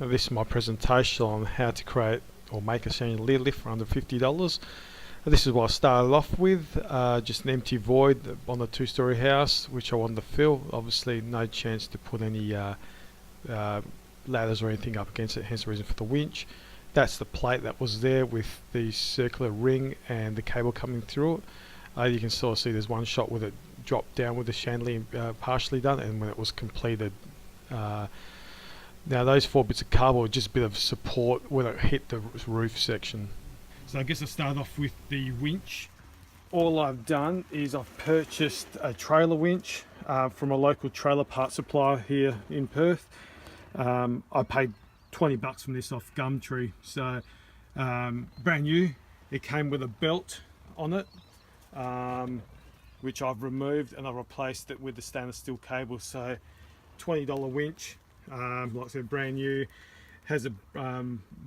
Now, this is my presentation on how to create or make a chandelier lift for under $50. This is what I started off with, just an empty void on a two-story house which I wanted to fill. Obviously no chance to put any uh, ladders or anything up against it, hence the reason for the winch. That's the plate that was there with the circular ring and the cable coming through it. You can sort of see there's one shot with it dropped down with the chandelier partially done, and when it was completed. Now those four bits of cardboard, just a bit of support when it hit the roof section. So I guess I start off with the winch. All I've done is I've purchased a trailer winch from a local trailer part supplier here in Perth. I paid $20 from this off Gumtree, so brand new. It came with a belt on it, which I've removed, and I've replaced it with the stainless steel cable. So $20 winch, like I said, brand new. Has a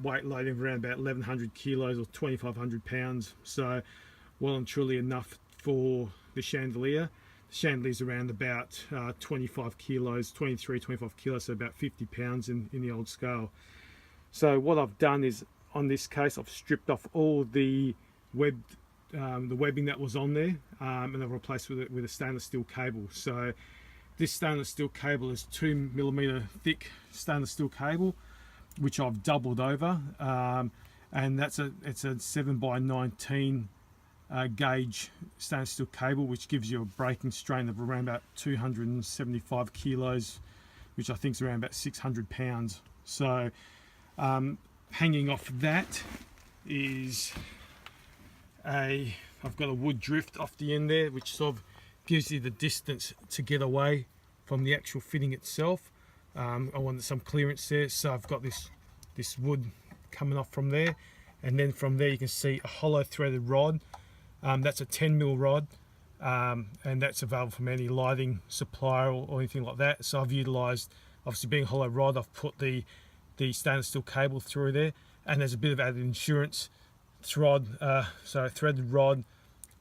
weight load of around about 1,100 kilos or 2,500 pounds, so well and truly enough for the chandelier. The chandelier's around about 25 kilos, 25 kilos, so about 50 pounds in the old scale. So what I've done is, on this case, I've stripped off all the webbing that was on there, and I've replaced it with a stainless steel cable. So this stainless steel cable is 2mm thick stainless steel cable, which I've doubled over, and it's a 7x19 gauge stainless steel cable, which gives you a breaking strain of around about 275 kilos, which I think is around about 600 pounds. So hanging off that is I've got a wood drift off the end there, which sort of gives you the distance to get away from the actual fitting itself. I wanted some clearance there, so I've got this wood coming off from there, and then from there you can see a hollow threaded rod. That's a 10mm rod, and that's available from any lighting supplier or anything like that. So I've utilised, obviously being a hollow rod, I've put the stainless steel cable through there, and there's a bit of added insurance. So a threaded rod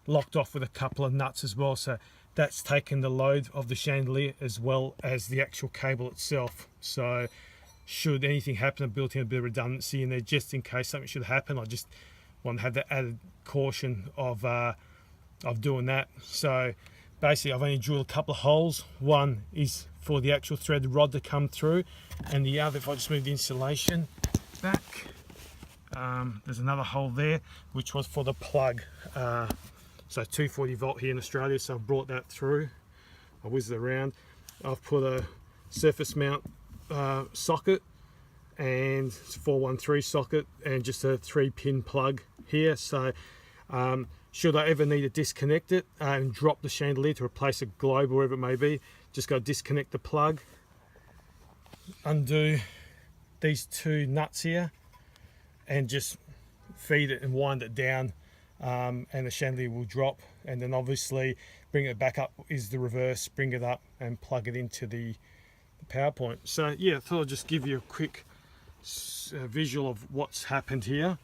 locked off with a couple of nuts as well, so that's taken the load of the chandelier as well as the actual cable itself. So should anything happen, I've built in a bit of redundancy in there just in case something should happen. I just want to have that added caution of doing that. So basically I've only drilled a couple of holes. One is for the actual threaded rod to come through, and the other, if I just move the insulation back, there's another hole there which was for the plug. So 240 volt here in Australia, so I've brought that through. I whizzed it around. I've put a surface mount socket, and it's a 413 socket, and just a 3-pin plug here. So should I ever need to disconnect it and drop the chandelier to replace a globe or whatever it may be, just go disconnect the plug, undo these two nuts here, and just feed it and wind it down, and the chandelier will drop. And then obviously bring it back up is the reverse, bring it up and plug it into the power point. So yeah, I thought I'd just give you a quick visual of what's happened here.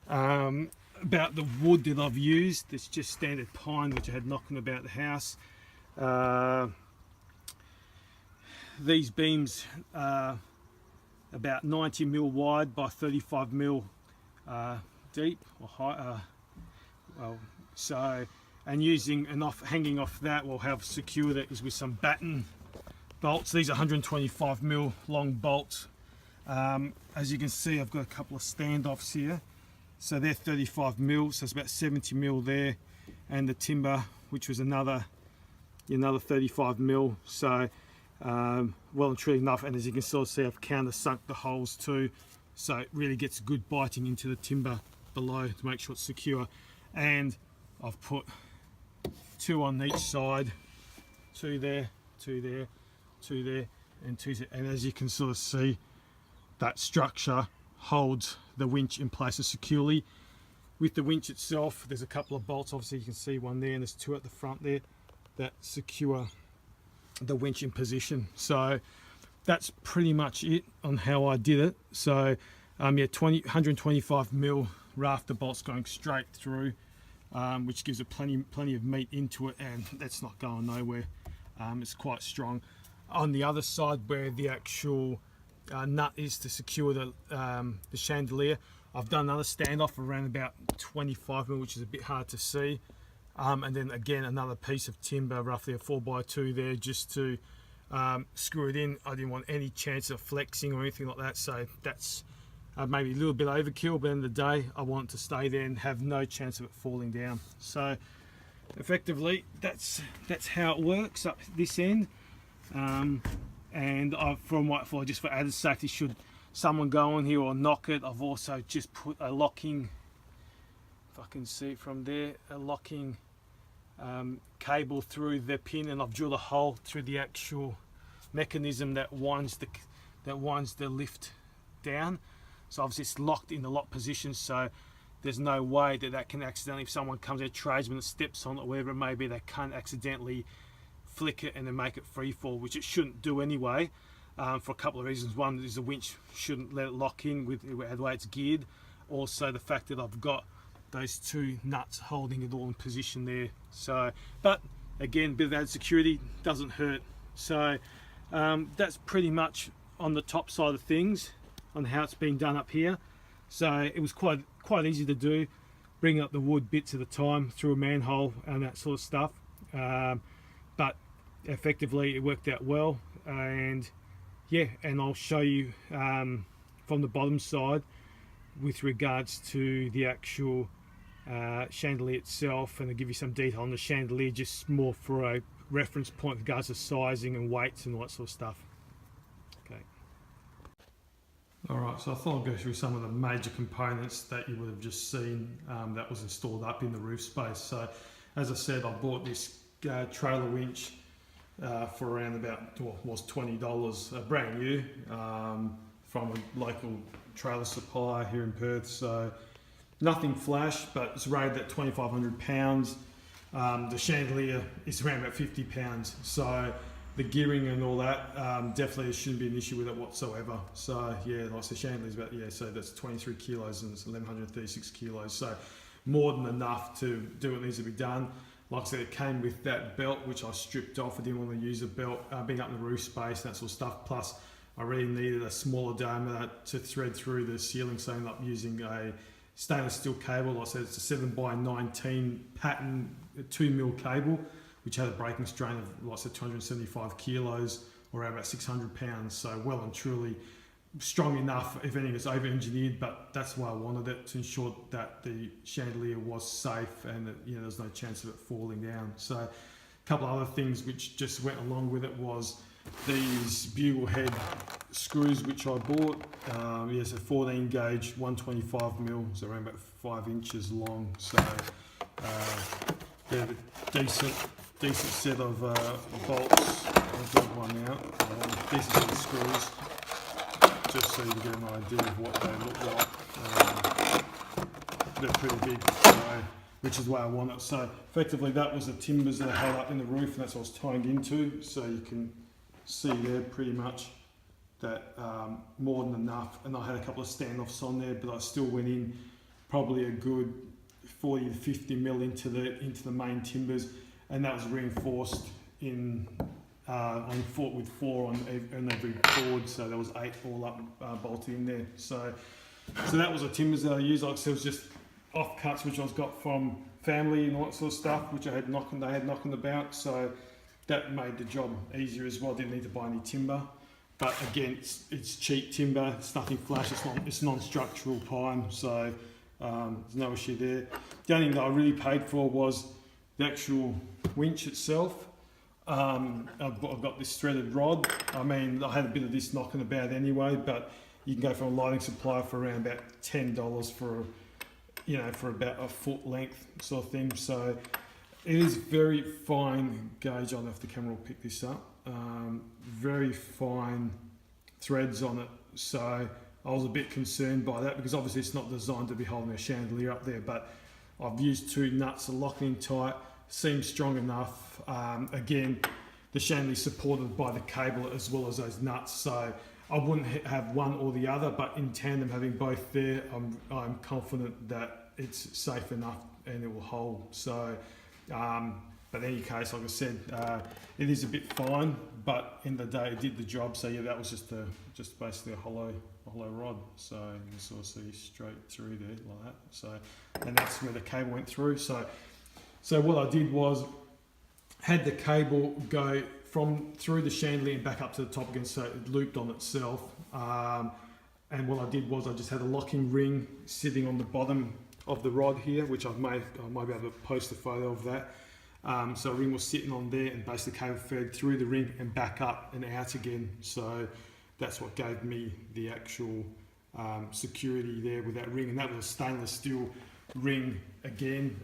About the wood that I've used, it's just standard pine which I had knocking about the house. These beams are about 90mm wide by 35mm deep or high. And using hanging off that, we'll have secured it is with some batten bolts. These are 125mm long bolts. As you can see, I've got a couple of standoffs here, so they're 35mm, so it's about 70mm there, and the timber, which was another 35mm. So well and truly enough. And as you can sort of see, I've countersunk the holes too, so it really gets good biting into the timber below to make sure it's secure. And I've put two on each side, two there, two there, two there, and two there. And as you can sort of see, that structure holds the winch in place securely. With the winch itself, there's a couple of bolts, obviously you can see one there, and there's two at the front there that secure the winch in position. So that's pretty much it on how I did it. So yeah, 125mm rafter bolts going straight through, which gives it plenty of meat into it, and that's not going nowhere. It's quite strong. On the other side, where the actual nut is to secure the chandelier. I've done another standoff around about 25mm, which is a bit hard to see. And then again, another piece of timber, roughly a 4x2 there, just to screw it in. I didn't want any chance of flexing or anything like that, so that's maybe a little bit overkill, but at the end of the day, I want it to stay there and have no chance of it falling down. So effectively, that's how it works up this end. And just for added safety, should someone go on here or knock it, I've also just put a locking, if I can see it from there, a locking cable through the pin, and I've drilled a hole through the actual mechanism that winds the lift down. So obviously it's locked in the lock position, so there's no way that can accidentally, if someone comes in, a tradesman that steps on it or whatever it may be, they can't accidentally flick it and then make it free fall, which it shouldn't do anyway, for a couple of reasons. One is the winch shouldn't let it lock in with the way it's geared. Also the fact that I've got those two nuts holding it all in position there. So, but again, a bit of added security doesn't hurt. So that's pretty much on the top side of things on how it's been done up here. So it was quite easy to do, bring up the wood bits at a time through a manhole and that sort of stuff. But effectively it worked out well, and yeah, and I'll show you from the bottom side with regards to the actual chandelier itself, and I'll give you some detail on the chandelier, just more for a reference point with regards to sizing and weights and all that sort of stuff. Okay. Alright, so I thought I'd go through some of the major components that you would have just seen that was installed up in the roof space. So as I said, I bought this trailer winch for around about, well, was $20, brand new, from a local trailer supplier here in Perth. So nothing flash, but it's rated at 2,500 pounds. The chandelier is around about 50 pounds. So the gearing and all that, definitely shouldn't be an issue with it whatsoever. So yeah, like the chandelier's about, yeah, so that's 23 kilos and it's 1,136 kilos. So more than enough to do what needs to be done. Like I said, it came with that belt, which I stripped off. I didn't want to use a belt, being up in the roof space and that sort of stuff. Plus, I really needed a smaller diameter to thread through the ceiling, so I ended up using a stainless steel cable. Like I said, it's a 7x19 pattern 2mm cable, which had a breaking strain of, like I said, 275 kilos or around about 600 pounds. So well and truly strong enough, if anything, it's over-engineered, but that's why I wanted it, to ensure that the chandelier was safe and that, you know, there's no chance of it falling down. So a couple of other things which just went along with it was these bugle head screws which I bought. Yes, a 14 gauge 125mm, so around about 5 inches long. So they're a decent set of bolts. I'll get one out. Decent set of screws, just so you get an idea of what they look like. They're pretty big, so, which is the way I want it. So effectively that was the timbers that I held up in the roof, and that's what I was tying into. So you can see there pretty much that more than enough. And I had a couple of standoffs on there, but I still went in probably a good 40 to 50mm into the main timbers, and that was reinforced in with 4 on every board, so there was 8 all up bolted in there. So that was the timbers that I used. Like I said, it was just offcuts which I've got from family and all that sort of stuff, which they had knocking about. So that made the job easier as well. Didn't need to buy any timber, but again, it's cheap timber. It's nothing flash. It's non-structural pine, so there's no issue there. The only thing that I really paid for was the actual winch itself. I've got this threaded rod. I mean, I had a bit of this knocking about anyway, but you can go from a lighting supplier for around about $10 for about a foot length sort of thing. So it is very fine gauge. I don't know if the camera will pick this up. Very fine threads on it. So I was a bit concerned by that, because obviously it's not designed to be holding a chandelier up there, but I've used 2 nuts to lock in tight. Seems strong enough. Again, the chandelier is supported by the cable as well as those nuts, so I wouldn't have one or the other, but in tandem, having both there, I'm confident that it's safe enough and it will hold. So, but But in any case, like I said, it is a bit fine, but in the day it did the job. So yeah, that was just basically a hollow rod. So you can sort of see straight through there like that. So, and that's where the cable went through. So what I did was had the cable go through the chandelier and back up to the top again, so it looped on itself. And what I did was I just had a locking ring sitting on the bottom of the rod here, which I might be able to post a photo of that. So a ring was sitting on there, and basically the cable fed through the ring and back up and out again. So that's what gave me the actual security there with that ring, and that was a stainless steel ring again.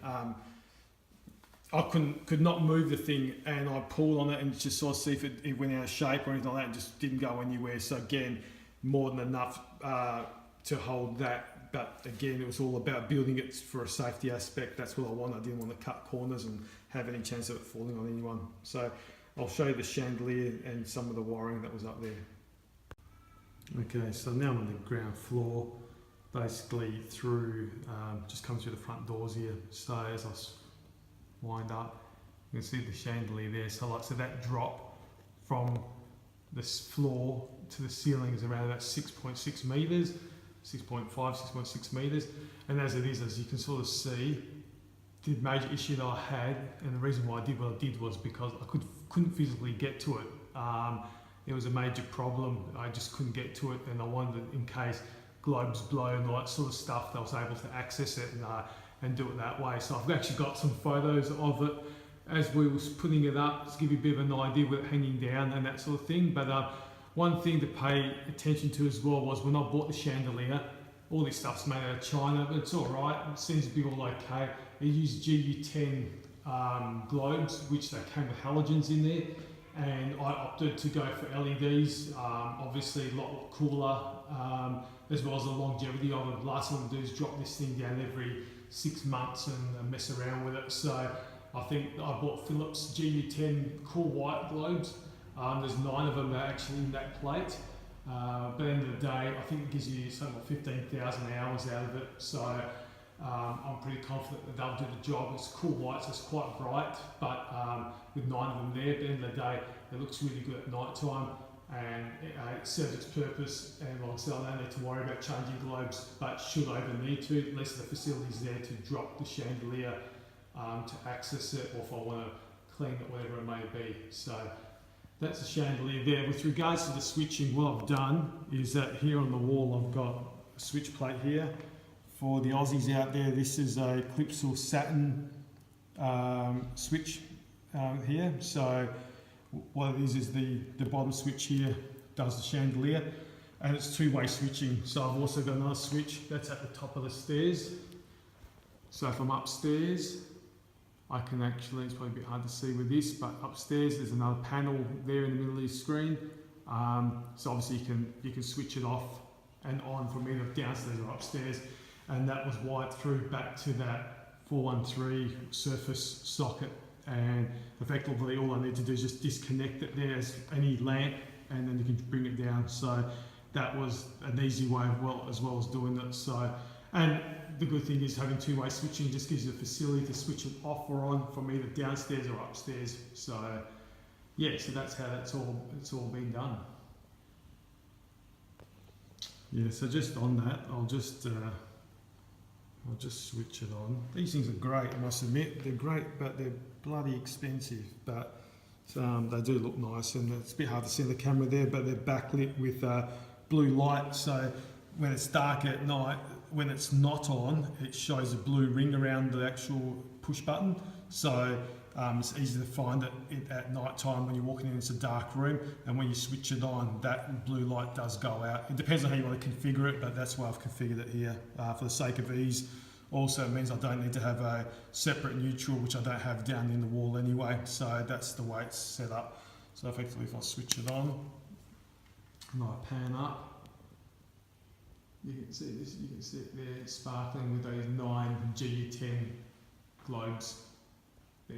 I could not move the thing, and I pulled on it and just saw see if it went out of shape or anything like that. It just didn't go anywhere. So again, more than enough to hold that. But again, it was all about building it for a safety aspect. That's what I wanted. I didn't want to cut corners and have any chance of it falling on anyone. So I'll show you the chandelier and some of the wiring that was up there. Okay, so now I'm on the ground floor, basically through, just coming through the front doors here. So as I wind up, you can see the chandelier there. So that drop from this floor to the ceiling is around about 6.6 meters, 6.5, 6.6 meters. And as it is, as you can sort of see, the major issue that I had, and the reason why I did what I did was because I couldn't physically get to it. It was a major problem. I just couldn't get to it, and I wanted, in case globes blow and all that sort of stuff, I was able to access it and do it that way. So I've actually got some photos of it as we was putting it up to give you a bit of an idea with it hanging down and that sort of thing. But one thing to pay attention to as well was when I bought the chandelier, all this stuff's made out of China, but it's all right. It seems to be all okay. They use GU10 globes, which they came with halogens in there, and I opted to go for LEDs. Obviously a lot cooler, as well as the longevity of it. The last thing I'm going to do is drop this thing down every 6 months and mess around with it. So I think I bought Philips GU10 cool white globes. There's 9 of them actually in that plate. But at the end of the day, I think it gives you something like 15,000 hours out of it. So I'm pretty confident that they'll do the job. It's cool white, so it's quite bright, but with 9 of them there, at the end of the day, it looks really good at night time, and it serves its purpose. And like I said, I don't need to worry about changing globes, but should I ever need to, at least the facility's there to drop the chandelier to access it, or if I want to clean it, whatever it may be. So that's the chandelier there. With regards to the switching, what I've done is that here on the wall I've got a switch plate here. For the Aussies out there, this is a Clipsal Saturn switch here. So what it is the bottom switch here does the chandelier, and it's two-way switching. So I've also got another switch that's at the top of the stairs. So if I'm upstairs, I can actually, it's probably a bit hard to see with this, but upstairs there's another panel there in the middle of the screen. So obviously you can switch it off and on from either downstairs or upstairs, and that was wired through back to that 413 surface socket, and effectively all I need to do is just disconnect it there as any lamp, and then you can bring it down. So that was an easy way as well as doing it. So, and the good thing is having two-way switching just gives you the facility to switch it off or on from either downstairs or upstairs. So yeah, so that's how it's all been done. Yeah, so just on that, I'll just switch it on. These things are great, I must admit. They're great, but they're bloody expensive. But they do look nice, and it's a bit hard to see in the camera there, but they're backlit with blue light. So when it's dark at night, when it's not on, it shows a blue ring around the actual push button. So it's easy to find it at night time when you're walking in. It's a dark room, and when you switch it on, that blue light does go out. It depends on how you want to configure it, but that's why I've configured it here for the sake of ease. Also, it means I don't need to have a separate neutral, which I don't have down in the wall anyway. So that's the way it's set up. So effectively, if I switch it on and I pan up, you can see this. You can see it there, sparkling with those 9 GU10 globes there.